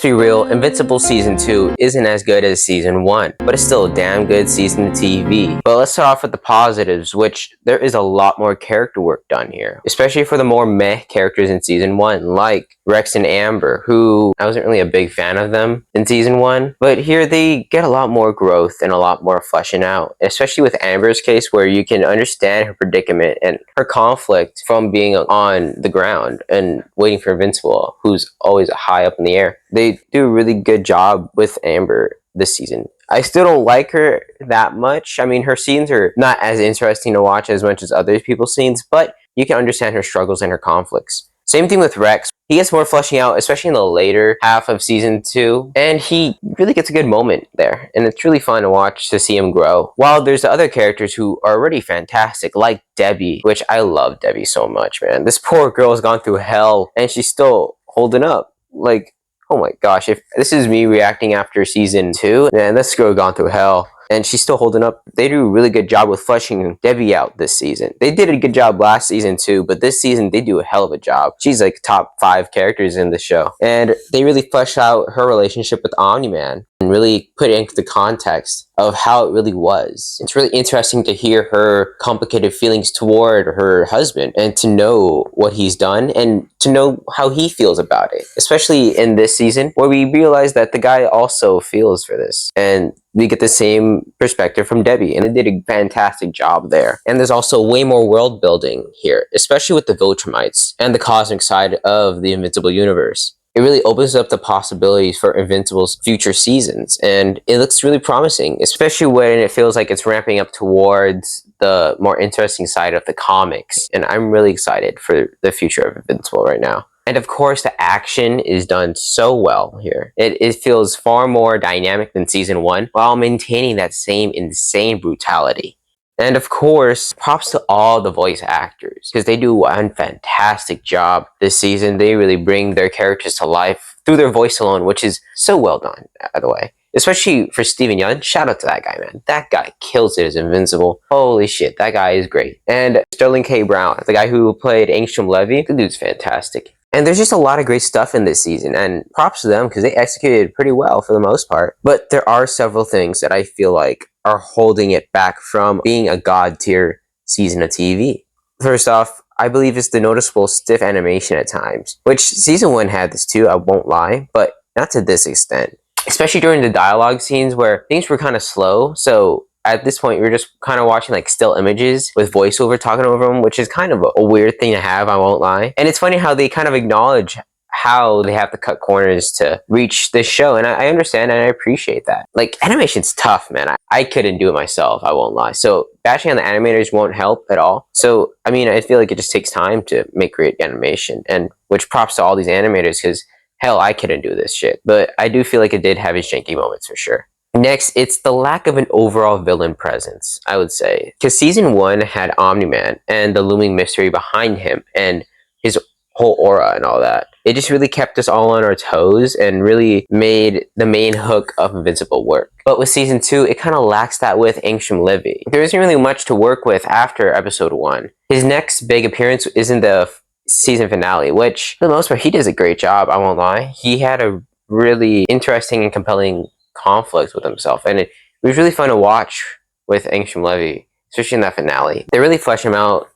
Let's be real, Invincible Season 2 isn't as good as Season 1, but it's still a damn good season of TV. But let's start off with the positives, which there is a lot more character work done here, especially for the more meh characters in Season 1, like Rex and Amber, who I wasn't really a big fan of them in Season 1, but here they get a lot more growth and a lot more fleshing out, especially with Amber's case, where you can understand her predicament and her conflict from being on the ground and waiting for Invincible, who's always high up in the air. They do a really good job with Amber this season. I still don't like her that much. I mean, her scenes are not as interesting to watch as much as other people's scenes, but you can understand her struggles and her conflicts. Same thing with Rex. He gets more fleshing out, especially in the later half of Season 2, and he really gets a good moment there, and it's really fun to watch to see him grow. While there's the other characters who are already fantastic, like Debbie, which I love Debbie so much, man. This poor girl has gone through hell, and she's still holding up. Like, oh my gosh, if this is me reacting after Season 2, man, this girl gone through hell. And she's still holding up. They do a really good job with fleshing Debbie out this season. They did a good job last season too, but this season they do a hell of a job. She's like top 5 characters in the show. And they really flesh out her relationship with Omni-Man and really put it into the context of how it really was. It's really interesting to hear her complicated feelings toward her husband and to know what he's done and to know how he feels about it. Especially in this season where we realize that the guy also feels for this. And we get the same perspective from Debbie, and they did a fantastic job there. And there's also way more world building here, especially with the Viltrumites and the cosmic side of the Invincible universe. It really opens up the possibilities for Invincible's future seasons, and it looks really promising, especially when it feels like it's ramping up towards the more interesting side of the comics. And I'm really excited for the future of Invincible right now. And of course, the action is done so well here. It feels far more dynamic than Season 1, while maintaining that same insane brutality. And of course, props to all the voice actors, because they do a fantastic job this season. They really bring their characters to life through their voice alone, which is so well done, by the way. Especially for Steven Yeun, shout out to that guy, man. That guy kills it as Invincible. Holy shit, that guy is great. And Sterling K. Brown, the guy who played Angstrom Levy, the dude's fantastic. And there's just a lot of great stuff in this season, and props to them because they executed pretty well for the most part. But there are several things that I feel like are holding it back from being a god tier season of TV. First off, I believe it's the noticeable stiff animation at times, which Season 1 had this too, I won't lie, but not to this extent. Especially during the dialogue scenes where things were kind of slow, so at this point, you're just kind of watching like still images with voiceover talking over them, which is kind of a weird thing to have, I won't lie. And it's funny how they kind of acknowledge how they have to cut corners to reach this show. And I understand and I appreciate that. Like, animation's tough, man. I couldn't do it myself, I won't lie. So bashing on the animators won't help at all. So, I mean, I feel like it just takes time to make great animation. And which props to all these animators because, hell, I couldn't do this shit. But I do feel like it did have its janky moments for sure. Next, it's the lack of an overall villain presence, I would say. Because Season 1 had Omni-Man and the looming mystery behind him and his whole aura and all that. It just really kept us all on our toes and really made the main hook of Invincible work. But with Season 2, it kind of lacks that with Angstrom Levy. There isn't really much to work with after Episode 1. His next big appearance is in the season finale, which, for the most part, he does a great job, I won't lie. He had a really interesting and compelling conflict with himself, and it was really fun to watch with Angstrom Levy, especially in that finale. They really flesh him out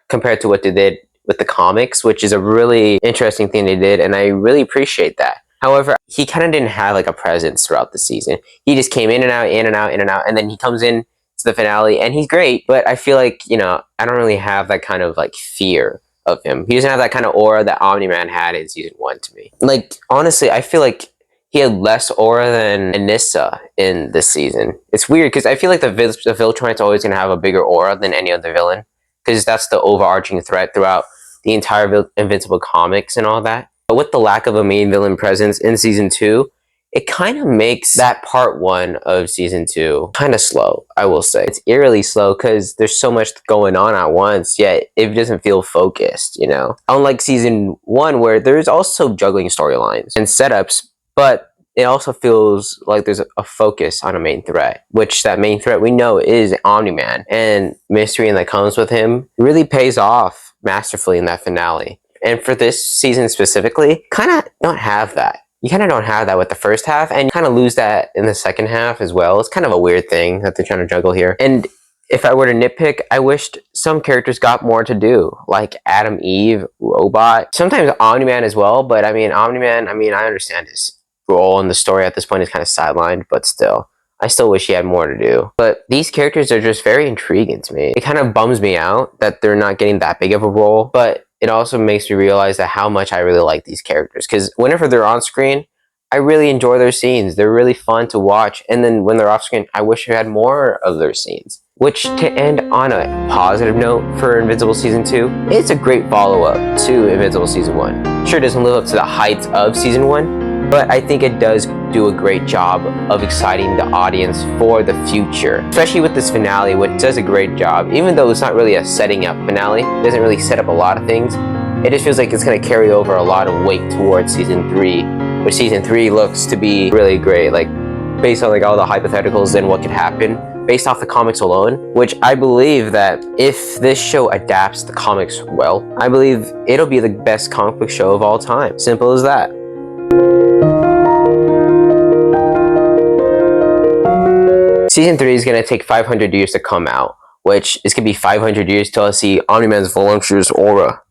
compared to what they did with the comics, which is a really interesting thing they did, and I really appreciate that. However, he kind of didn't have like a presence throughout the season. He just came in and out, in and out, in and out, and then he comes in to the finale, and he's great, but I feel like, you know, I don't really have that kind of like fear of him. He doesn't have that kind of aura that Omni-Man had in Season 1 to me. Like, honestly, I feel like he had less aura than Anissa in this season. It's weird because I feel like the Viltrumite's always going to have a bigger aura than any other villain because that's the overarching threat throughout the entire Invincible comics and all that. But with the lack of a main villain presence in Season 2, it kind of makes that part 1 of Season 2 kind of slow, I will say. It's eerily slow because there's so much going on at once, yet it doesn't feel focused, you know? Unlike Season 1 where there's also juggling storylines and setups, but it also feels like there's a focus on a main threat, which that main threat we know is Omni-Man, and mystery that comes with him really pays off masterfully in that finale. And for this season specifically, kind of don't have that. You kind of don't have that with the first half, and you kind of lose that in the second half as well. It's kind of a weird thing that they're trying to juggle here. And if I were to nitpick, I wished some characters got more to do, like Adam, Eve, Robot, sometimes Omni-Man as well. But I mean, Omni-Man, I mean, I understand his role in the story at this point is kind of sidelined, but still. I still wish he had more to do. But these characters are just very intriguing to me. It kind of bums me out that they're not getting that big of a role, but it also makes me realize that how much I really like these characters. Because whenever they're on screen, I really enjoy their scenes. They're really fun to watch. And then when they're off screen, I wish I had more of their scenes. Which, to end on a positive note for Invincible Season 2, it's a great follow-up to Invincible Season 1. Sure, it doesn't live up to the heights of Season 1, but I think it does do a great job of exciting the audience for the future. Especially with this finale, which does a great job. Even though it's not really a setting up finale, it doesn't really set up a lot of things, it just feels like it's going to carry over a lot of weight towards Season 3, which Season 3 looks to be really great, like based on like all the hypotheticals and what could happen based off the comics alone, which I believe that if this show adapts the comics well, I believe it'll be the best comic book show of all time. Simple as that. Season 3 is going to take 500 years to come out, which is going to be 500 years till I see Omni-Man's voluptuous aura.